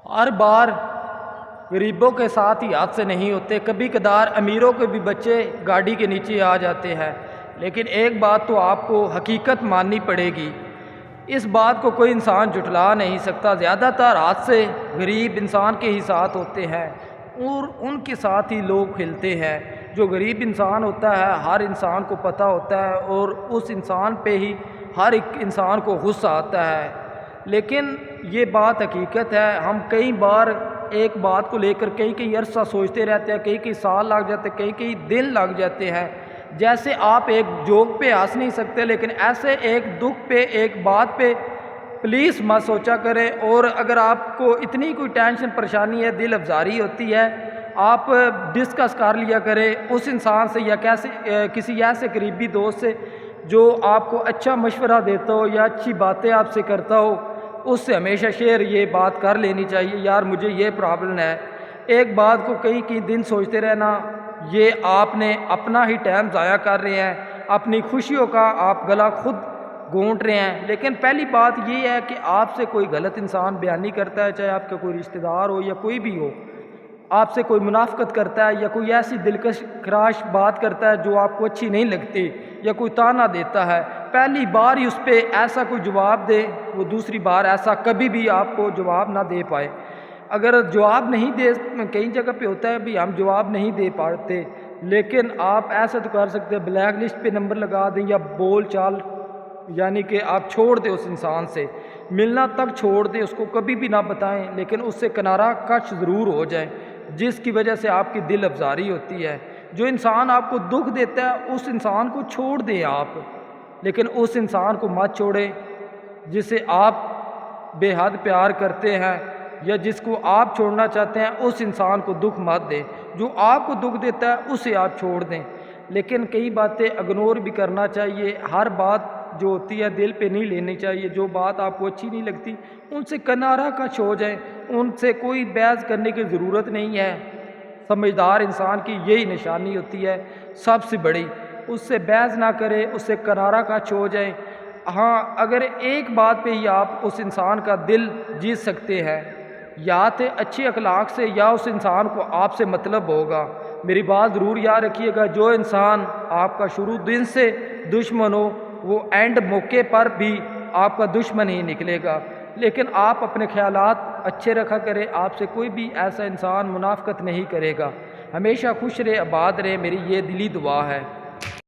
ہر بار غریبوں کے ساتھ ہی حادثے نہیں ہوتے، کبھی کبھار امیروں کے بھی بچے گاڑی کے نیچے آ جاتے ہیں، لیکن ایک بات تو آپ کو حقیقت ماننی پڑے گی، اس بات کو کوئی انسان جھٹلا نہیں سکتا، زیادہ تر حادثے غریب انسان کے ہی ساتھ ہوتے ہیں اور ان کے ساتھ ہی لوگ کھلتے ہیں۔ جو غریب انسان ہوتا ہے ہر انسان کو پتہ ہوتا ہے اور اس انسان پہ ہی ہر ایک انسان کو غصہ آتا ہے، لیکن یہ بات حقیقت ہے۔ ہم کئی بار ایک بات کو لے کر کئی عرصہ سوچتے رہتے ہیں، کئی سال لگ جاتے ہیں، کئی دن لگ جاتے ہیں۔ جیسے آپ ایک جوک پہ ہنس نہیں سکتے، لیکن ایسے ایک دکھ پہ، ایک بات پہ پلیز مت سوچا کریں، اور اگر آپ کو اتنی کوئی ٹینشن پریشانی ہے، دل افزاری ہوتی ہے، آپ ڈسکس کر لیا کریں اس انسان سے یا کسی ایسے قریبی دوست سے جو آپ کو اچھا مشورہ دیتا ہو یا اچھی باتیں آپ سے کرتا ہو، اس سے ہمیشہ شیئر یہ بات کر لینی چاہیے، یار مجھے یہ پرابلم ہے۔ ایک بات کو کئی دن سوچتے رہنا، یہ آپ نے اپنا ہی ٹائم ضائع کر رہے ہیں، اپنی خوشیوں کا آپ گلا خود گھونٹ رہے ہیں۔ لیکن پہلی بات یہ ہے کہ آپ سے کوئی غلط انسان بیانی کرتا ہے، چاہے آپ کا کوئی رشتہ دار ہو یا کوئی بھی ہو، آپ سے کوئی منافقت کرتا ہے یا کوئی ایسی دلکش خراش بات کرتا ہے جو آپ کو اچھی نہیں لگتی یا کوئی تانا دیتا ہے، پہلی بار ہی اس پہ ایسا کوئی جواب دے، وہ دوسری بار ایسا کبھی بھی آپ کو جواب نہ دے پائے۔ اگر جواب نہیں دے، کئی جگہ پہ ہوتا ہے بھی ہم جواب نہیں دے پاتے، لیکن آپ ایسا تو کر سکتے ہیں بلیک لسٹ پہ نمبر لگا دیں یا بول چال، یعنی کہ آپ چھوڑ دیں، اس انسان سے ملنا تک چھوڑ دیں، اس کو کبھی بھی نہ بتائیں، لیکن اس سے کنارہ کش ضرور ہو جائیں، جس کی وجہ سے آپ کی دل افزاری ہوتی ہے۔ جو انسان آپ کو دکھ دیتا ہے اس انسان کو چھوڑ دیں آپ، لیکن اس انسان کو مت چھوڑیں جسے آپ بے حد پیار کرتے ہیں یا جس کو آپ چھوڑنا چاہتے ہیں، اس انسان کو دکھ مت دیں۔ جو آپ کو دکھ دیتا ہے اسے آپ چھوڑ دیں، لیکن کئی باتیں اگنور بھی کرنا چاہیے، ہر بات جو ہوتی ہے دل پہ نہیں لینی چاہیے، جو بات آپ کو اچھی نہیں لگتی ان سے کنارہ کش ہو جائیں، ان سے کوئی بحث کرنے کی ضرورت نہیں ہے۔ سمجھدار انسان کی یہی نشانی ہوتی ہے سب سے بڑی، اس سے بحث نہ کرے، اس سے کنارہ کش ہو جائیں۔ ہاں، اگر ایک بات پہ ہی آپ اس انسان کا دل جیت سکتے ہیں، یا تو اچھے اخلاق سے یا اس انسان کو آپ سے مطلب ہوگا۔ میری بات ضرور یاد رکھیے گا، جو انسان آپ کا شروع دن سے دشمن ہو وہ اینڈ موقع پر بھی آپ کا دشمن ہی نکلے گا، لیکن آپ اپنے خیالات اچھے رکھا کریں، آپ سے کوئی بھی ایسا انسان منافقت نہیں کرے گا۔ ہمیشہ خوش رہے، آباد رہے، میری یہ دلی دعا ہے۔